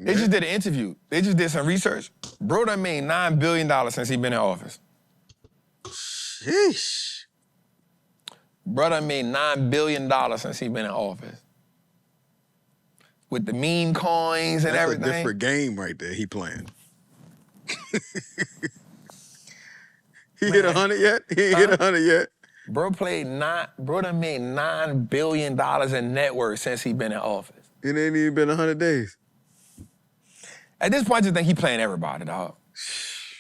They just did an interview. They just did some research. Bro done made $9 billion since he been in office. Sheesh. Bro done made $9 billion since he been in office. With the meme coins and everything. That's a different game right there he playing. He hit 100 yet? He ain't hit 100 yet. Bro done made $9 billion in net worth since he been in office. It ain't even been 100 days. At this point, I just think he playing everybody, dog.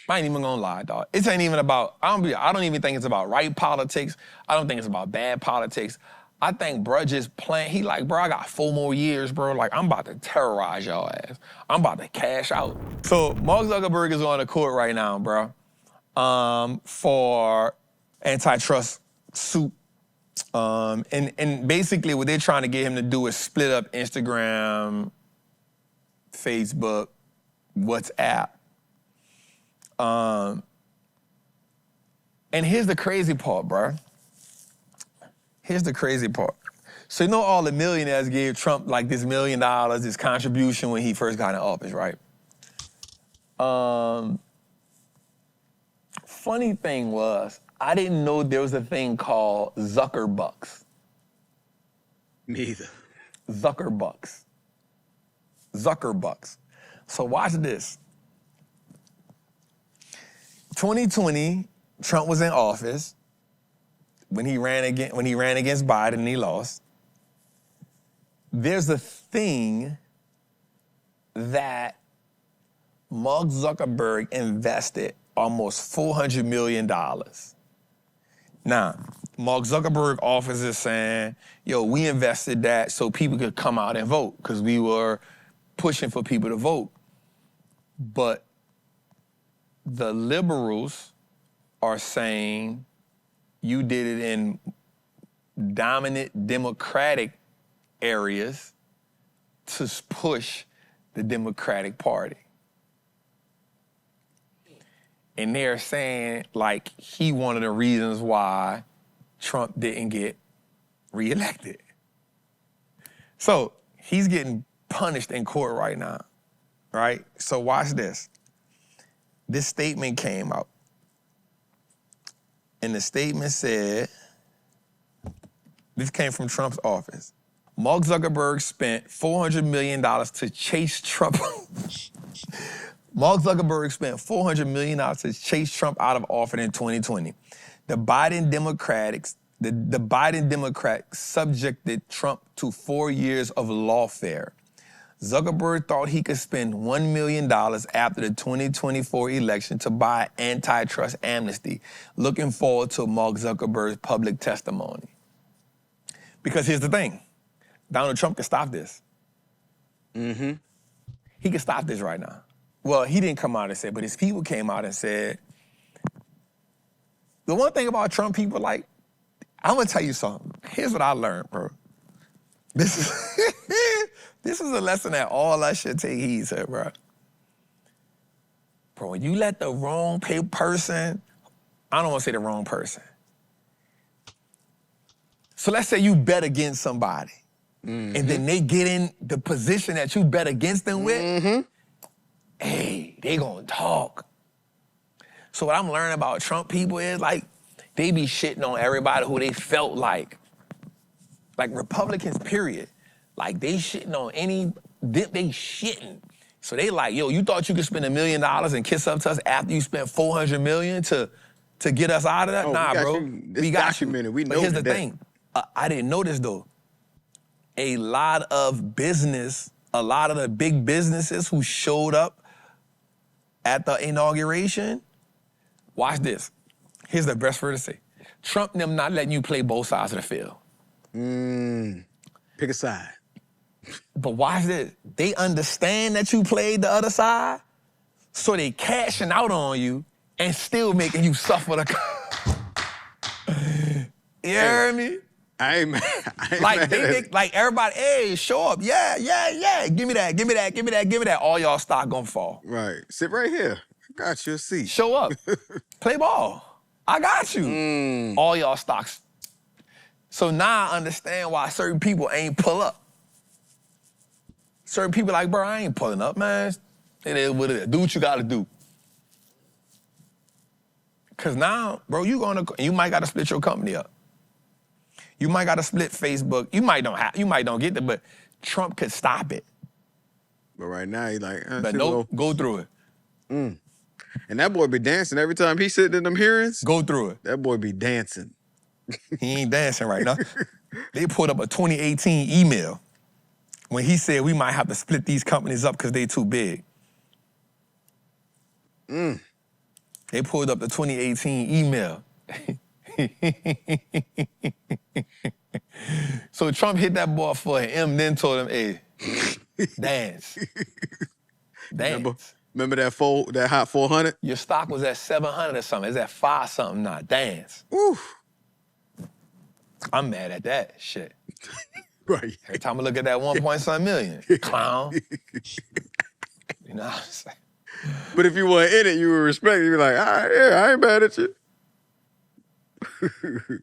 I ain't even gonna lie, dog. It ain't even about, I don't even think it's about right politics. I don't think it's about bad politics. I think bro just playing, he like, bro, I got 4 more years, bro. Like, I'm about to terrorize y'all ass. I'm about to cash out. So Mark Zuckerberg is on the court right now, bro, for antitrust suit. And basically what they're trying to get him to do is split up Instagram, Facebook, WhatsApp. And here's the crazy part, bro. Here's the crazy part. So you know all the millionaires gave Trump like this $1 million, this contribution when he first got in office, right? Funny thing was, I didn't know there was a thing called Zuckerbucks. Neither. Zuckerbucks. Zuckerbucks. So watch this. 2020, Trump was in office when he ran against Biden and he lost. There's a thing that Mark Zuckerberg invested almost $400 million. Now, Mark Zuckerberg office is saying, yo, we invested that so people could come out and vote because we were pushing for people to vote. But the liberals are saying you did it in dominant Democratic areas to push the Democratic Party. And they're saying, like, he one of the reasons why Trump didn't get reelected. So he's getting punished in court right now, right? So watch this. This statement came out. And the statement said, this came from Trump's office. Mark Zuckerberg spent $400 million to chase Trump. Mark Zuckerberg spent $400 million to chase Trump out of office in 2020. The Biden Democrats subjected Trump to 4 years of lawfare. Zuckerberg thought he could spend $1 million after the 2024 election to buy antitrust amnesty. Looking forward to Mark Zuckerberg's public testimony. Because here's the thing. Donald Trump can stop this. Mm-hmm. He can stop this right now. Well, he didn't come out and say, but his people came out and said, the one thing about Trump people, like, I'm gonna tell you something. Here's what I learned, bro. This is a lesson that all us should take heed to, bro. Bro, when you let the wrong person, I don't wanna say the wrong person. So let's say you bet against somebody, and then they get in the position that you bet against them with, hey, they gonna talk. So what I'm learning about Trump people is, like, they be shitting on everybody who they felt like Republicans, period. Like, they shitting on they shitting. So they like, yo, you thought you could spend $1 million and kiss up to us after you spent $400 million to get us out of that? Oh, nah, bro. We got you. We know but here's the that. thing. I didn't know this, though. A lot of the big businesses who showed up at the inauguration, watch this. Here's the best word to say. Trump and them not letting you play both sides of the field. Pick a side. But watch this. They understand that you played the other side, so they cashing out on you and still making you suffer the... You hear me? I ain't mad. Like everybody, hey, show up. Yeah. Give me that. All y'all stock gonna fall. Right. Sit right here. I got your seat. Show up. Play ball. I got you. All y'all stocks. So now I understand why certain people ain't pull up. Certain people like, bro, I ain't pulling up, man. It is what it is. Do what you gotta do. Cause now, bro, you might gotta split your company up. You might gotta split Facebook. You might don't get it, but Trump could stop it. But right now, he like, but no, go through it. And that boy be dancing every time he sitting in them hearings. Go through it. That boy be dancing. He ain't dancing right now. They pulled up a 2018 email when he said we might have to split these companies up because they too big. They pulled up the 2018 email. So Trump hit that boy for an M, then told him, hey, dance. Dance. Remember that hot 400? Your stock was at 700 or something. It's at 5 something now. Dance. Oof. I'm mad at that shit. Right. Every time I look at that 1.something million, clown. You know what I'm saying? But if you weren't in it, you would respect it. You'd be like, all right, yeah, I ain't mad at you.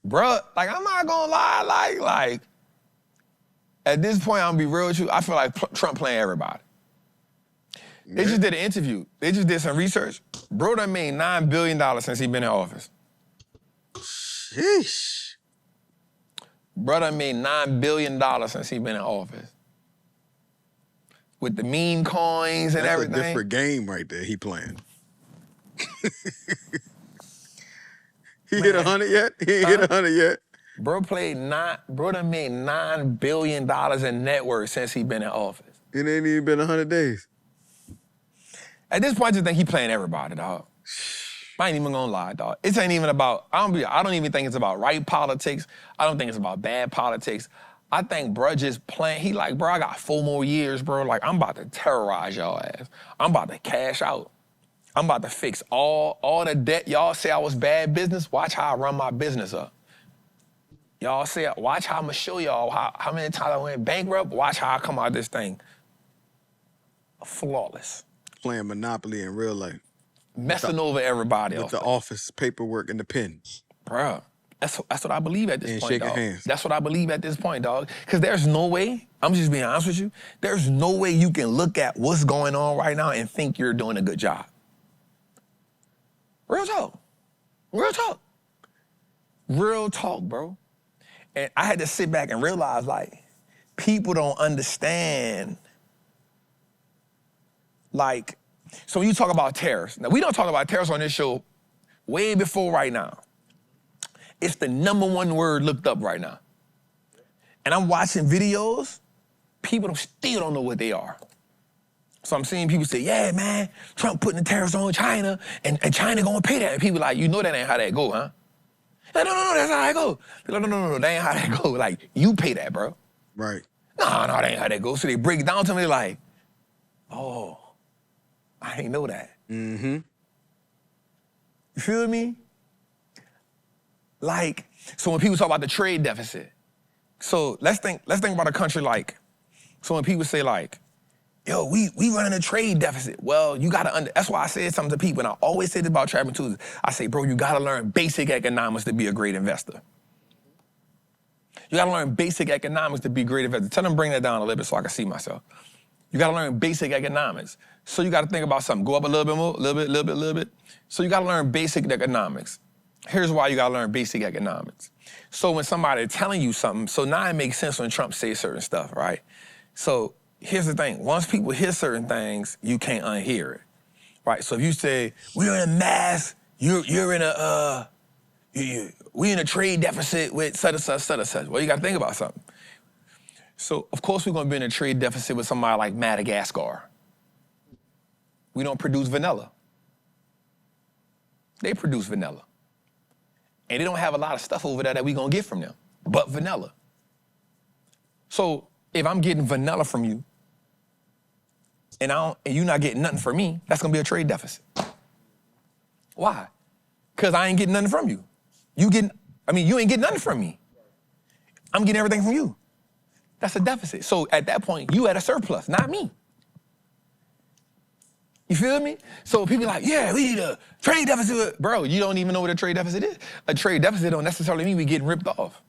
Bruh, like, I'm not gonna lie, like, at this point, I'm gonna be real with you, I feel like Trump playing everybody. They just did an interview. They just did some research. Bro done made $9 billion since he been in office. Sheesh. Bro done made $9 billion since he been in office. With the meme coins and everything. That's a different game right there he playing. He hit 100 yet? He ain't hit 100 yet? Bro done made $9 billion in net worth since he been in office. It ain't even been 100 days. At this point, I just think he playing everybody, dog. I ain't even gonna lie, dog. It ain't even about, I don't even think it's about right politics. I don't think it's about bad politics. I think bro just playing, he like, bro, I got 4 more years, bro. Like, I'm about to terrorize y'all ass. I'm about to cash out. I'm about to fix all the debt. Y'all say I was bad business. Watch how I run my business up. Y'all say, watch how I'm gonna show y'all how many times I went bankrupt. Watch how I come out of this thing flawless. Playing Monopoly in real life. Messing over everybody else. With the office paperwork and the pen. Bruh, that's what I believe at this point, dog. Shaking hands. That's what I believe at this point, dog. Because there's no way, I'm just being honest with you, there's no way you can look at what's going on right now and think you're doing a good job. Real talk. Real talk. Real talk, bro. And I had to sit back and realize, like, people don't understand. Like, so when you talk about tariffs, now we don't talk about tariffs on this show way before right now. It's the #1 word looked up right now. And I'm watching videos, people still don't know what they are. So I'm seeing people say, yeah, man, Trump putting the tariffs on China, and China gonna pay that. And people like, you know that ain't how that go, huh? Like, no, that's how that go. Like, no, that ain't how that go. Like, you pay that, bro. Right. No, that ain't how that goes. So they break it down to me like, oh, I ain't know that. Mm-hmm. You feel me? Like, so when people talk about the trade deficit, so let's think about a country like, so when people say like, yo, we running a trade deficit. Well, you gotta that's why I said something to people, and I always say this about Trappin too. I say, bro, you gotta learn basic economics to be a great investor. You gotta learn basic economics to be a great investor. Tell them bring that down a little bit so I can see myself. You gotta learn basic economics. So you gotta think about something. Go up a little bit more, little bit. So you gotta learn basic economics. Here's why you gotta learn basic economics. So when somebody telling you something, so now it makes sense when Trump says certain stuff, right? So here's the thing. Once people hear certain things, you can't unhear it, right? So if you say, we're in a mass, you're in a, we're in a trade deficit with such and such, well, you gotta think about something. So, of course, we're gonna be in a trade deficit with somebody like Madagascar. We don't produce vanilla. They produce vanilla. And they don't have a lot of stuff over there that we gonna get from them, but vanilla. So, if I'm getting vanilla from you, and you're not getting nothing from me, that's gonna be a trade deficit. Why? Because I ain't getting nothing from you. You ain't getting nothing from me. I'm getting everything from you. That's a deficit. So at that point, you at a surplus, not me. You feel me? So people like, yeah, we need a trade deficit. Bro, you don't even know what a trade deficit is. A trade deficit don't necessarily mean we getting ripped off.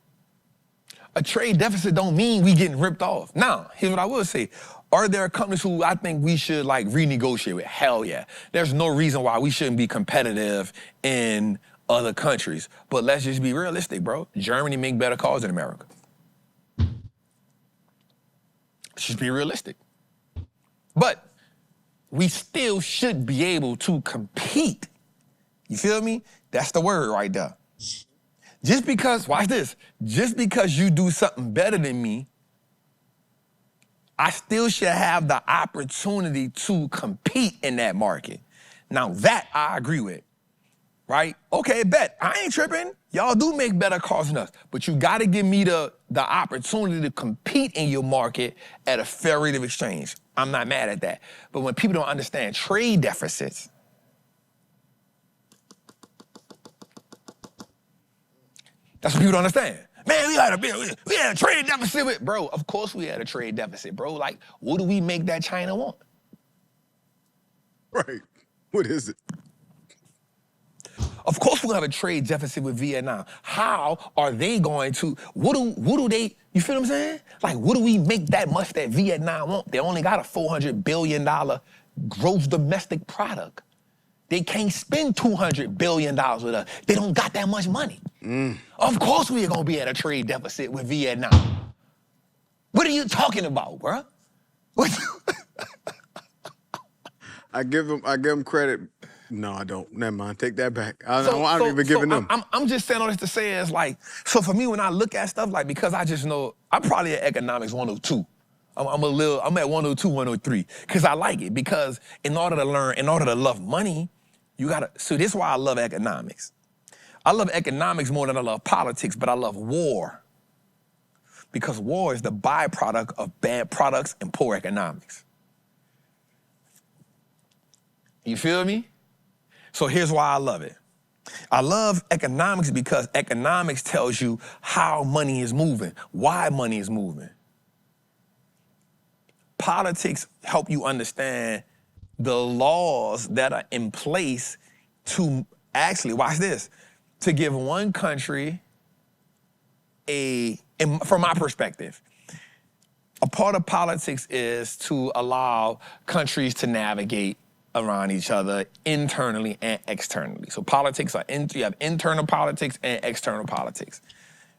a trade deficit don't mean we getting ripped off. Now, here's what I will say. Are there companies who I think we should like renegotiate with? Hell yeah. There's no reason why we shouldn't be competitive in other countries. But let's just be realistic, bro. Germany make better cars than America. Let's just be realistic. But we still should be able to compete. You feel me? That's the word right there. Just because, watch this, just because you do something better than me, I still should have the opportunity to compete in that market. Now that I agree with, right? Okay, bet, I ain't tripping. Y'all do make better cars than us, but you gotta give me the opportunity to compete in your market at a fair rate of exchange. I'm not mad at that. But when people don't understand trade deficits, that's what people don't understand. Man, we had a trade deficit with, bro, of course we had a trade deficit, bro. Like, what do we make that China want? Right. What is it? Of course we're gonna have a trade deficit with Vietnam. How are they going to, what do they, you feel what I'm saying? Like, what do we make that much that Vietnam want? They only got a $400 billion gross domestic product. They can't spend $200 billion with us. They don't got that much money. Of course we're gonna be at a trade deficit with Vietnam. What are you talking about, bro? I give them credit. No, I don't. Never mind. Take that back. I don't even give them. I'm just saying all this to say is like, so for me, when I look at stuff, like, because I just know, I'm probably at economics 102. I'm at 102, 103, because I like it. Because in order to learn, in order to love money, you gotta, so this is why I love economics. I love economics more than I love politics, but I love war. Because war is the byproduct of bad products and poor economics. You feel me? So here's why I love it. I love economics because economics tells you how money is moving, why money is moving. Politics help you understand the laws that are in place to actually, watch this, to give one country from my perspective, a part of politics is to allow countries to navigate around each other internally and externally. So politics are, you have internal politics and external politics,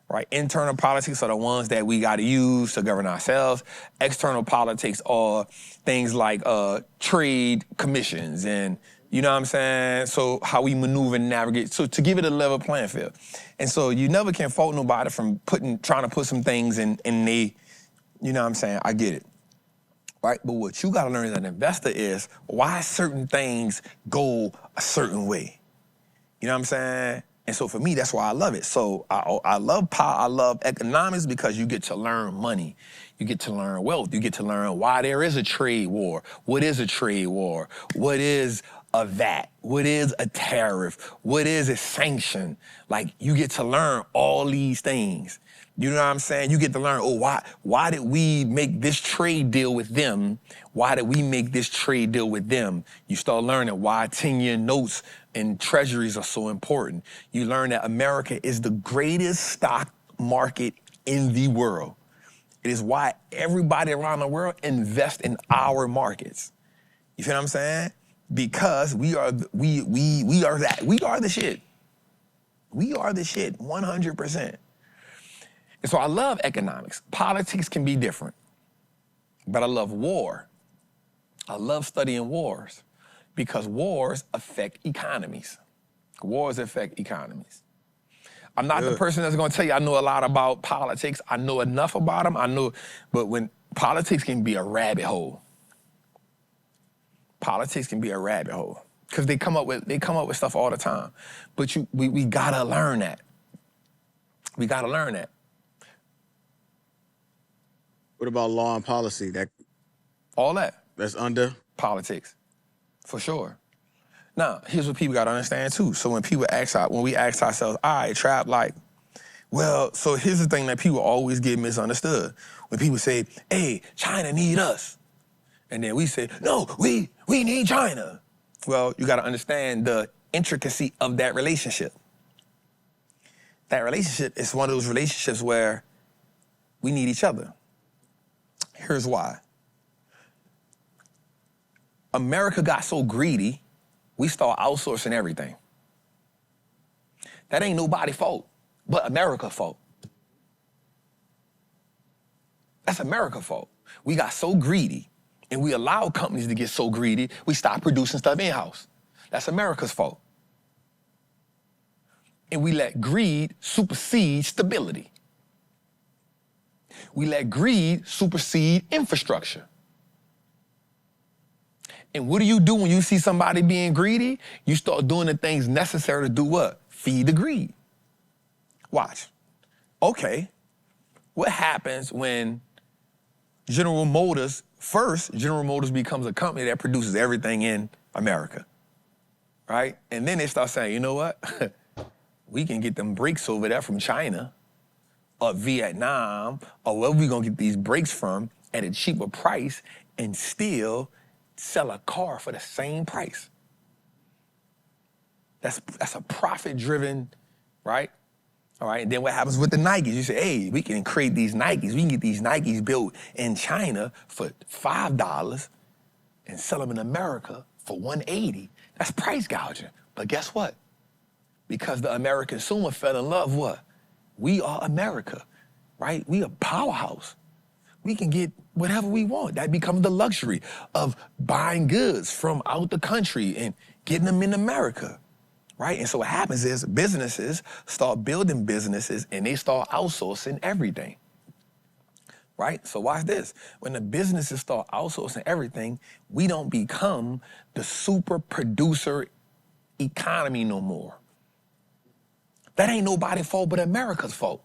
right? Internal politics are the ones that we gotta use to govern ourselves. External politics are things like trade commissions and, you know what I'm saying? So how we maneuver and navigate, so to give it a level playing field. And so you never can fault nobody from trying to put some things in they, you know what I'm saying? I get it. Right? But what you gotta learn as an investor is why certain things go a certain way. You know what I'm saying? And so for me, that's why I love it. So I love economics because you get to learn money. You get to learn wealth. You get to learn why there is a trade war. What is a trade war? What is a VAT? What is a tariff? What is a sanction? Like, you get to learn all these things. You know what I'm saying? You get to learn, why did we make this trade deal with them? Why did we make this trade deal with them? You start learning why 10-year notes and treasuries are so important. You learn that America is the greatest stock market in the world. It is why everybody around the world invests in our markets. You feel what I'm saying? Because we are that. We are the shit. We are the shit, 100%. And so I love economics. Politics can be different, but I love war. I love studying wars because wars affect economies. Wars affect economies. I'm not the person that's gonna tell you I know a lot about politics. I know enough about them. But when politics can be a rabbit hole. Politics can be a rabbit hole because they come up with stuff all the time. But we gotta learn that. We gotta learn that. What about law and policy? All that's under politics, for sure. Now, here's what people gotta understand too. So when we ask ourselves, all right, Trap, like, well, so here's the thing that people always get misunderstood. When people say, hey, China need us. And then we say, no, we need China. Well, you gotta understand the intricacy of that relationship. That relationship is one of those relationships where We need each other. Here's why. America got so greedy, we start outsourcing everything. That ain't nobody's fault, but America's fault. That's America's fault. We got so greedy, and we allow companies to get so greedy, we stop producing stuff in-house. That's America's fault. And we let greed supersede stability. We let greed supersede infrastructure. And what do you do when you see somebody being greedy? You start doing the things necessary to do what? Feed the greed. Watch. Okay, what happens when General Motors becomes a company that produces everything in America, right? And then they start saying, you know what? We can get them brakes over there from China or Vietnam or wherever we gonna get these brakes from at a cheaper price and still sell a car for the same price. That's a profit-driven, right? All right, and then what happens with the Nikes? You say, hey, we can create these Nikes. We can get these Nikes built in China for $5 and sell them in America for $180. That's price gouging. But guess what? Because the American consumer fell in love, what? We are America, right? We a powerhouse. We can get whatever we want. That becomes the luxury of buying goods from out the country and getting them in America. Right? And so what happens is businesses start building businesses and they start outsourcing everything. Right? So watch this. When the businesses start outsourcing everything, we don't become the super producer economy no more. That ain't nobody's fault but America's fault.